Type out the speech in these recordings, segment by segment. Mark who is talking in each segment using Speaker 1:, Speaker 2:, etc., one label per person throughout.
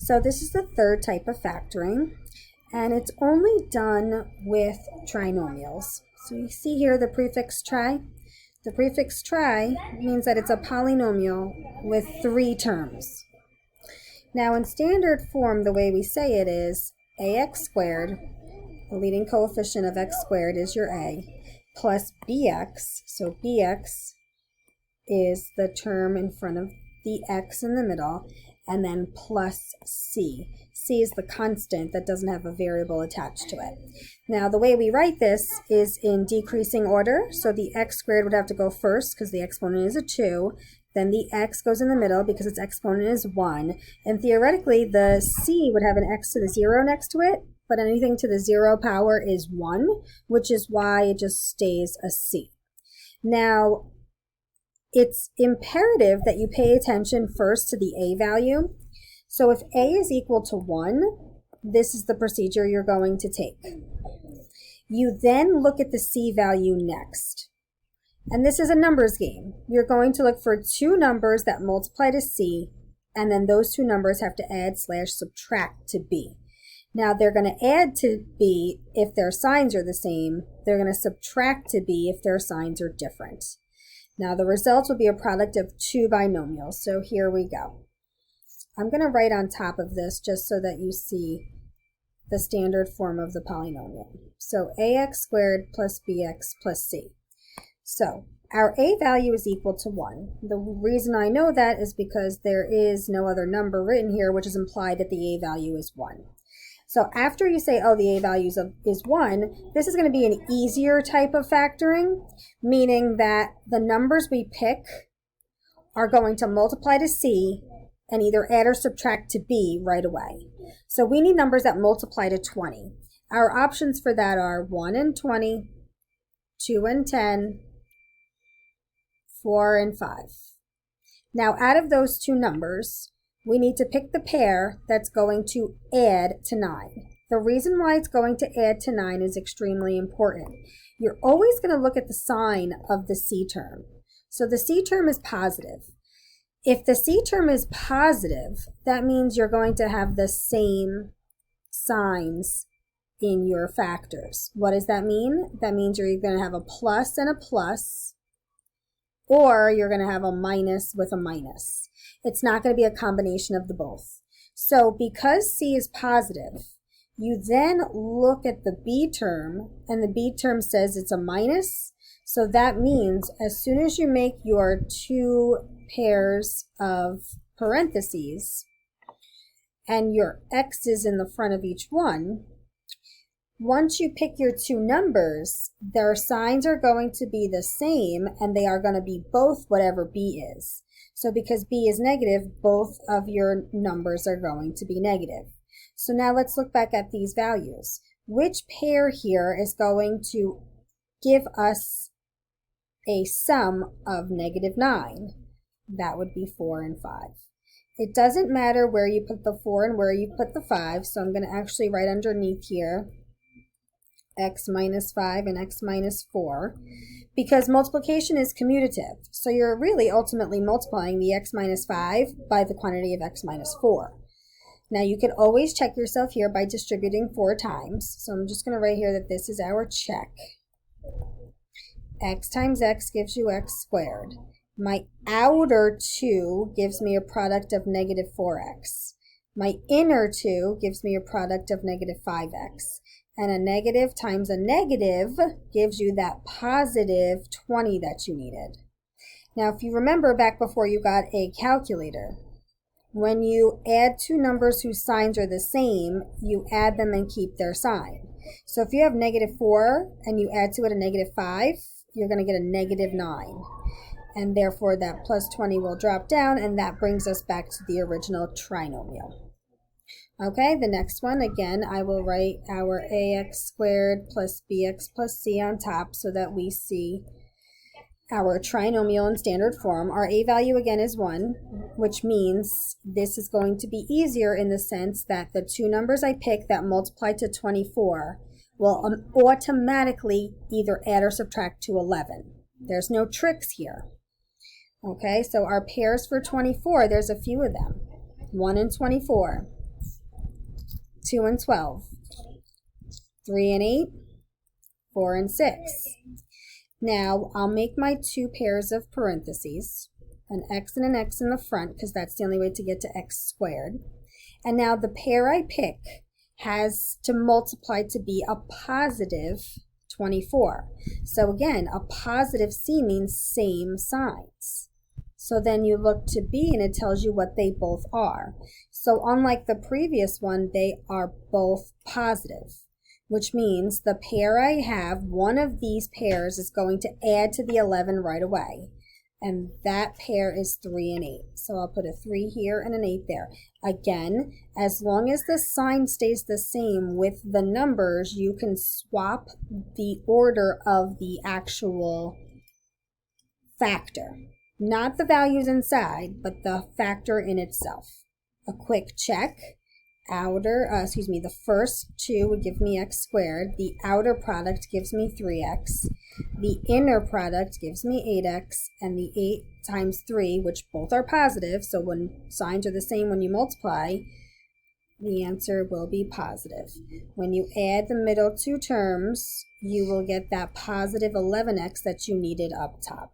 Speaker 1: So this is the third type of factoring, and it's only done with trinomials. So you see here the prefix tri. The prefix tri means that it's a polynomial with 3 terms. Now in standard form, the way we say it is ax squared, the leading coefficient of x squared is your a, plus bx, so bx is the term in front of the x in the middle, and then plus c. C is the constant that doesn't have a variable attached to it. Now the way we write this is in decreasing order, so the x squared would have to go first because the exponent is a 2, then the x goes in the middle because its exponent is 1, and theoretically the c would have an x to the 0 next to it, but anything to the 0 power is 1, which is why it just stays a c. Now, it's imperative that you pay attention first to the a value. So if a is equal to 1, this is the procedure you're going to take. You then look at the c value next. And this is a numbers game. You're going to look for 2 numbers that multiply to c, and then those 2 numbers have to add/subtract to b. Now they're going to add to b if their signs are the same. They're going to subtract to b if their signs are different. Now the results will be a product of 2 binomials. So here we go. I'm going to write on top of this just so that you see the standard form of the polynomial. So ax squared plus bx plus c. So our a value is equal to 1. The reason I know that is because there is no other number written here, which is implied that the a value is 1. So after you say, oh, the a value is 1, this is going to be an easier type of factoring, meaning that the numbers we pick are going to multiply to c and either add or subtract to b right away. So we need numbers that multiply to 20. Our options for that are 1 and 20, 2 and 10, 4 and 5. Now out of those 2 numbers, we need to pick the pair that's going to add to 9. The reason why it's going to add to 9 is extremely important. You're always going to look at the sign of the c term. So the c term is positive. If the c term is positive, that means you're going to have the same signs in your factors. What does that mean? That means you're going to have a plus and a plus, or you're going to have a minus with a minus. It's not going to be a combination of the both. So because c is positive, you then look at the b term, and the b term says it's a minus. So that means as soon as you make your 2 pairs of parentheses, and your x is in the front of each one, once you pick your 2 numbers, their signs are going to be the same, and they are going to be both whatever b is. So because b is negative, both of your numbers are going to be negative. So now let's look back at these values. Which pair here is going to give us a sum of -9? That would be 4 and 5. It doesn't matter where you put the 4 and where you put the 5, so I'm going to actually write underneath here x minus 5 and x minus 4, because multiplication is commutative. So you're really ultimately multiplying the x minus 5 by the quantity of x minus 4. Now you can always check yourself here by distributing 4 times. So I'm just going to write here that this is our check. X times x gives you x squared. My outer 2 gives me a product of -4x. My inner 2 gives me a product of -5x. And a negative times a negative gives you that positive 20 that you needed. Now, if you remember back before you got a calculator, when you add 2 numbers whose signs are the same, you add them and keep their sign. So if you have -4 and you add to it a -5, you're going to get a -9. And therefore that plus 20 will drop down, and that brings us back to the original trinomial. Okay, the next one, again, I will write our ax squared plus bx plus c on top so that we see our trinomial in standard form. Our a value again is 1, which means this is going to be easier in the sense that the 2 numbers I pick that multiply to 24 will automatically either add or subtract to 11. There's no tricks here. Okay, so our pairs for 24, there's a few of them. 1 and 24. 2 and 12, 3 and 8, 4 and 6. Now, I'll make my two pairs of parentheses, an x and an x in the front, because that's the only way to get to x squared. And now the pair I pick has to multiply to be a positive 24. So again, a positive C means same signs. So then you look to B and it tells you what they both are. So unlike the previous one, they are both positive, which means the pair I have, one of these pairs is going to add to the 11 right away. And that pair is 3 and 8. So I'll put a 3 here and an 8 there. Again, as long as the sign stays the same with the numbers, you can swap the order of the actual factor. Not the values inside, but the factor in itself. A quick check. The first two would give me x squared. The outer product gives me 3x. The inner product gives me 8x. And the 8 times 3, which both are positive, so when signs are the same when you multiply, the answer will be positive. When you add the middle two terms, you will get that positive 11x that you needed up top,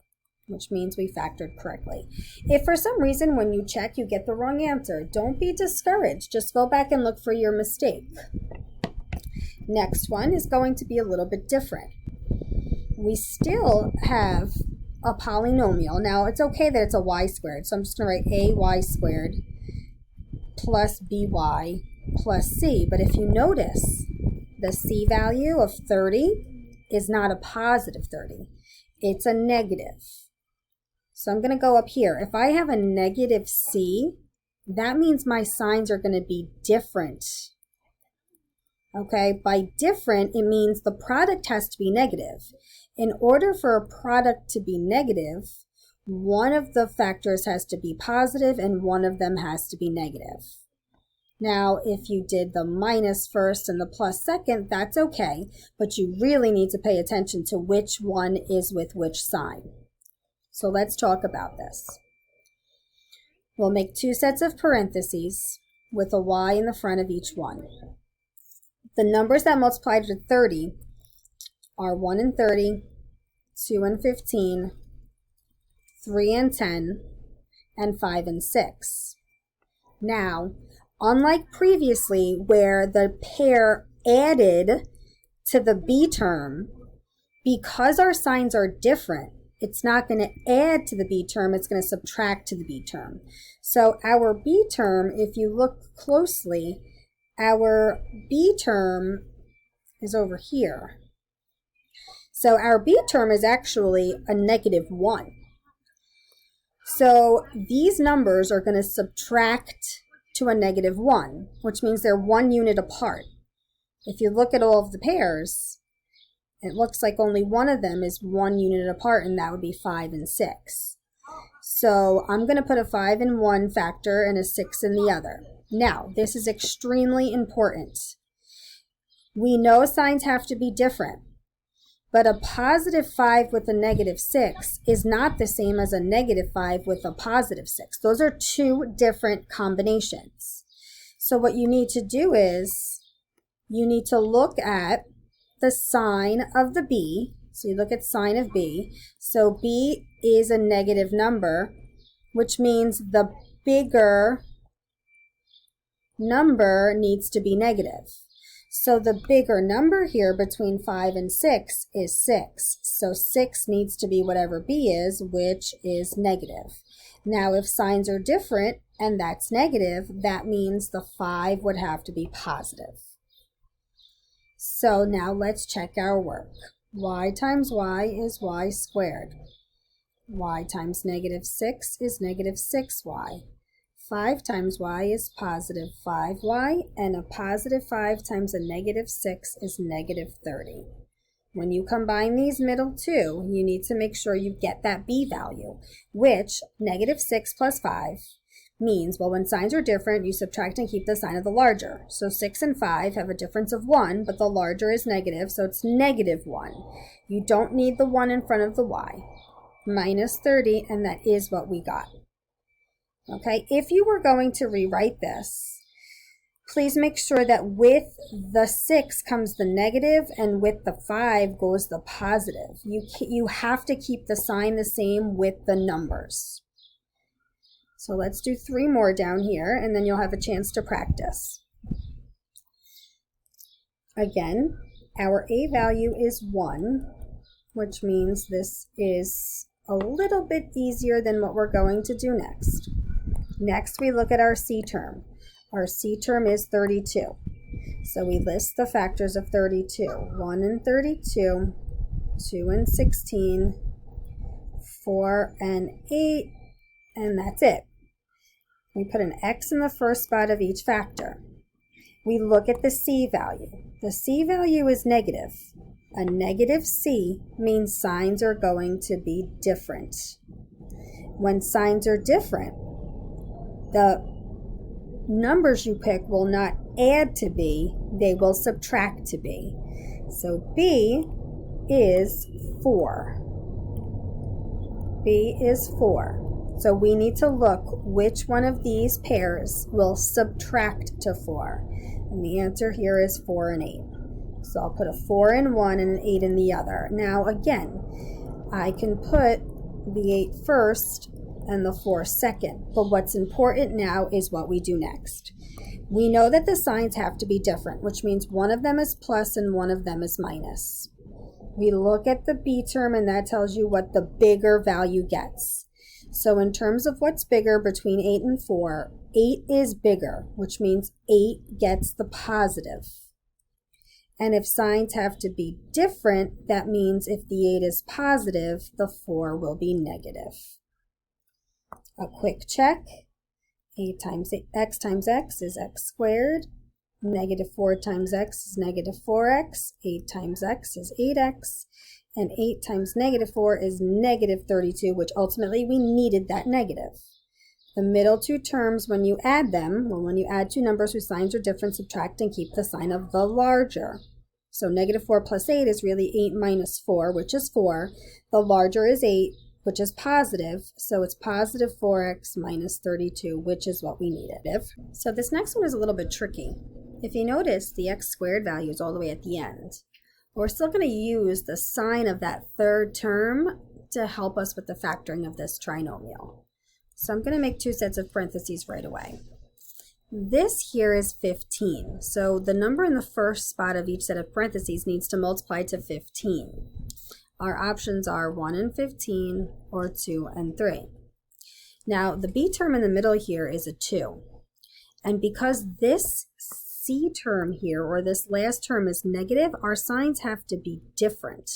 Speaker 1: which means we factored correctly. If for some reason when you check you get the wrong answer, don't be discouraged. Just go back and look for your mistake. Next one is going to be a little bit different. We still have a polynomial. Now it's okay that it's a y squared, so I'm just going to write ay squared plus by plus c. But if you notice, the c value of 30 is not a positive 30. It's a negative. So I'm going to go up here. If I have a negative c, that means my signs are going to be different. Okay, by different, it means the product has to be negative. In order for a product to be negative, one of the factors has to be positive and one of them has to be negative. Now, if you did the minus first and the plus second, that's okay, but you really need to pay attention to which one is with which sign. So let's talk about this. We'll make two sets of parentheses with a y in the front of each one. The numbers that multiply to 30 are 1 and 30, 2 and 15, 3 and 10, and 5 and 6. Now, unlike previously where the pair added to the b term, because our signs are different, it's not going to add to the b term, it's going to subtract to the b term. So our b term, if you look closely, our b term is over here. So our b term is actually a negative 1. So these numbers are going to subtract to a negative 1, which means they're 1 unit apart. If you look at all of the pairs, it looks like only one of them is 1 unit apart, and that would be 5 and 6. So I'm going to put a 5 in one factor and a 6 in the other. Now, this is extremely important. We know signs have to be different, but a positive 5 with a negative 6 is not the same as a negative 5 with a positive 6. Those are two different combinations. So what you need to do is you need to look at the sign of the b. So you look at sign of b. So b is a negative number, which means the bigger number needs to be negative. So the bigger number here between 5 and 6 is 6. So 6 needs to be whatever b is, which is negative. Now if signs are different and that's negative, that means the 5 would have to be positive. So now let's check our work. Y times y is y squared. Y times negative 6 is negative 6y. 5 times y is positive 5y, and a positive 5 times a negative 6 is negative 30. When you combine these middle two, you need to make sure you get that b value, which negative 6 plus 5 means, well, when signs are different, you subtract and keep the sign of the larger. So 6 and 5 have a difference of 1, but the larger is negative, so it's negative 1. You don't need the 1 in front of the y. Minus 30, and that is what we got. Okay, if you were going to rewrite this, please make sure that with the 6 comes the negative and with the 5 goes the positive. You have to keep the sign the same with the numbers. So let's do 3 more down here, and then you'll have a chance to practice. Again, our A value is 1, which means this is a little bit easier than what we're going to do next. Next, we look at our C term. Our C term is 32. So we list the factors of 32. 1 and 32, 2 and 16, 4 and 8, and that's it. We put an X in the first spot of each factor. We look at the C value. The C value is negative. A negative C means signs are going to be different. When signs are different, the numbers you pick will not add to B, they will subtract to B. So B is 4. B is 4. So we need to look which one of these pairs will subtract to 4. And the answer here is 4 and 8. So I'll put a 4 in one and an 8 in the other. Now again, I can put the 8 first and the 4 second. But what's important now is what we do next. We know that the signs have to be different, which means one of them is plus and one of them is minus. We look at the B term, and that tells you what the bigger value gets. So in terms of what's bigger between 8 and 4, 8 is bigger, which means 8 gets the positive. And if signs have to be different, that means if the 8 is positive, the 4 will be negative. A quick check. 8 times x times x is x squared. Negative 4 times x is negative 4x. 8 times x is 8x. And 8 times negative 4 is negative 32, which ultimately we needed that negative. The middle two terms, when you add them, well, when you add two numbers whose signs are different, subtract and keep the sign of the larger. So negative 4 plus 8 is really 8 minus 4, which is 4. The larger is 8, which is positive. So it's positive 4x minus 32, which is what we needed. So this next one is a little bit tricky. If you notice, the x squared value is all the way at the end. We're still going to use the sign of that third term to help us with the factoring of this trinomial. So I'm going to make 2 sets of parentheses right away. This here is 15. So the number in the first spot of each set of parentheses needs to multiply to 15. Our options are 1 and 15 or 2 and 3. Now the B term in the middle here is a 2. And because this C term here, or this last term, is negative, our signs have to be different.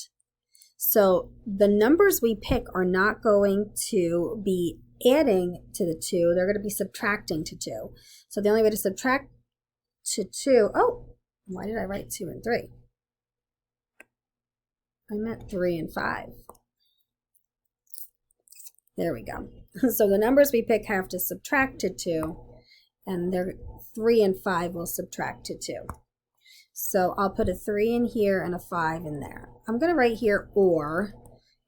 Speaker 1: So the numbers we pick are not going to be adding to the 2, they're going to be subtracting to 2. So the only way to subtract to 2, oh, why did I write 2 and 3? I meant 3 and 5. There we go. So the numbers we pick have to subtract to 2, and they're 3 and 5 will subtract to 2. So I'll put a 3 in here and a 5 in there. I'm going to write here or,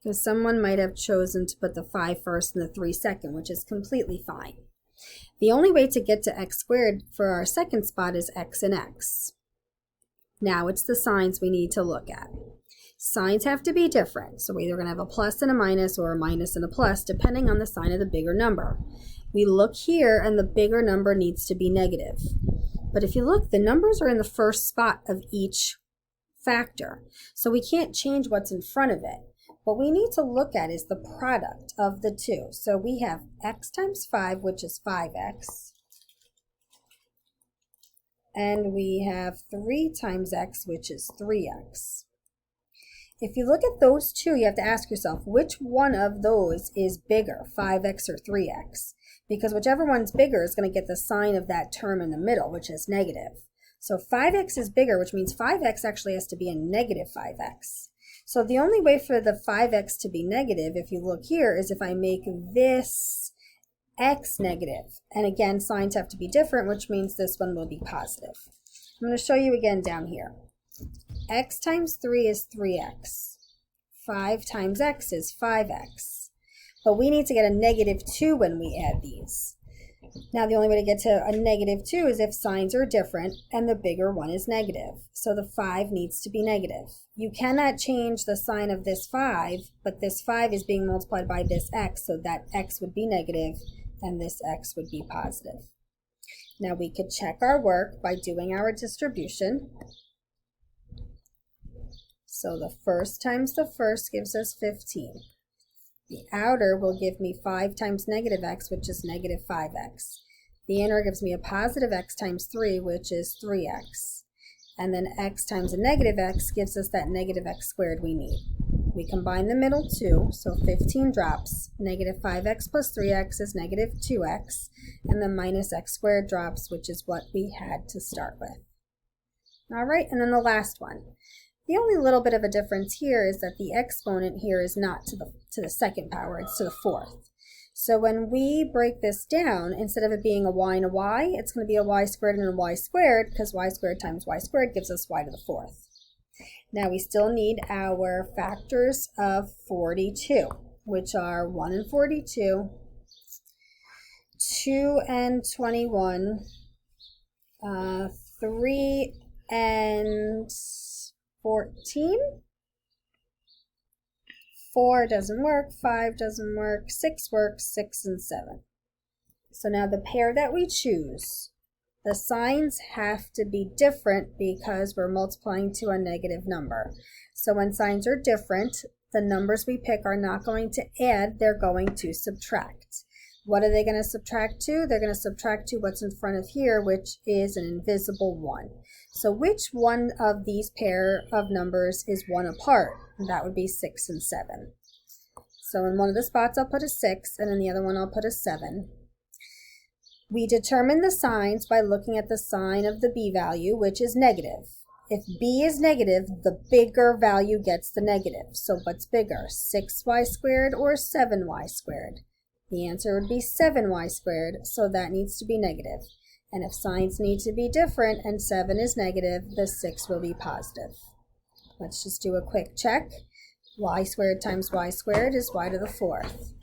Speaker 1: because someone might have chosen to put the 5 first and the 3 second, which is completely fine. The only way to get to x squared for our second spot is x and x. Now it's the signs we need to look at. Signs have to be different, so we're either going to have a plus and a minus or a minus and a plus, depending on the sign of the bigger number. We look here, and the bigger number needs to be negative. But if you look, the numbers are in the first spot of each factor, so we can't change what's in front of it. What we need to look at is the product of the two. So we have x times 5, which is 5x. And we have 3 times x, which is 3x. If you look at those two, you have to ask yourself, which one of those is bigger, 5x or 3x? Because whichever one's bigger is going to get the sign of that term in the middle, which is negative. So 5x is bigger, which means 5x actually has to be a negative 5x. So the only way for the 5x to be negative, if you look here, is if I make this x negative. And again, signs have to be different, which means this one will be positive. I'm going to show you again down here. X times 3 is 3x. 5 times x is 5x. But we need to get a negative 2 when we add these. Now the only way to get to a -2 is if signs are different and the bigger one is negative. So the 5 needs to be negative. You cannot change the sign of this 5, but this 5 is being multiplied by this x, so that x would be negative and this x would be positive. Now we could check our work by doing our distribution. So the first times the first gives us 15. The outer will give me 5 times -x, which is -5x. The inner gives me a positive x times 3, which is 3x. And then x times a -x gives us that -x squared we need. We combine the middle two, so 15 drops. -5x plus 3x is -2x. And then minus x squared drops, which is what we had to start with. All right, and then the last one. The only little bit of a difference here is that the exponent here is not to the second power, it's to the fourth. So when we break this down, instead of it being a y and a y, it's going to be a y squared and a y squared, because y squared times y squared gives us y to the fourth. Now we still need our factors of 42, which are 1 and 42, 2 and 21, 3 and 14, 4 doesn't work, 5 doesn't work, 6 works, 6 and 7. So now the pair that we choose, the signs have to be different because we're multiplying to a negative number. So when signs are different, the numbers we pick are not going to add, they're going to subtract. What are they going to subtract to? They're going to subtract to what's in front of here, which is an invisible 1. So which one of these pair of numbers is 1 apart? That would be 6 and 7. So in one of the spots I'll put a 6, and in the other one I'll put a 7. We determine the signs by looking at the sign of the b value, which is negative. If b is negative, the bigger value gets the negative. So what's bigger, 6y squared or 7y squared? The answer would be 7y squared, so that needs to be negative. And if signs need to be different and 7 is negative, the 6 will be positive. Let's just do a quick check. Y squared times y squared is y to the fourth.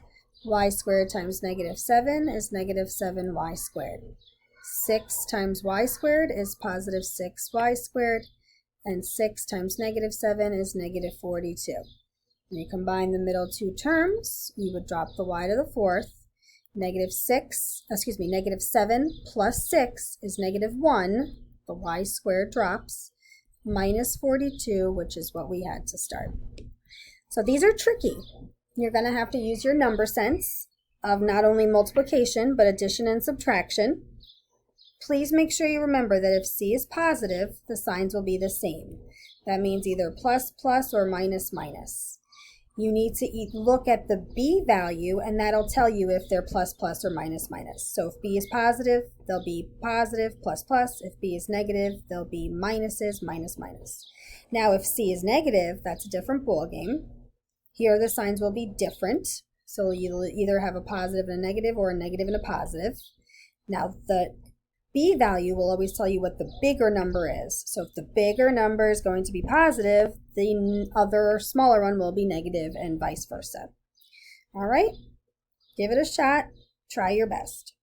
Speaker 1: Y squared times -7 is -7y squared. 6 times y squared is positive 6y squared. And 6 times -7 is -42. When you combine the middle two terms, you would drop the y to the fourth. -7 plus 6 is -1. The y squared drops. Minus 42, which is what we had to start. So these are tricky. You're going to have to use your number sense of not only multiplication, but addition and subtraction. Please make sure you remember that if C is positive, the signs will be the same. That means either plus, plus, or minus, minus. You need to look at the B value, and that'll tell you if they're plus, plus, or minus, minus. So if B is positive, they'll be positive, plus, plus. If B is negative, they'll be minuses, minus, minus. Now, if C is negative, that's a different ballgame. Here, the signs will be different. So you'll either have a positive and a negative, or a negative and a positive. Now, the B value will always tell you what the bigger number is. So if the bigger number is going to be positive, the other smaller one will be negative, and vice versa. All right, give it a shot. Try your best.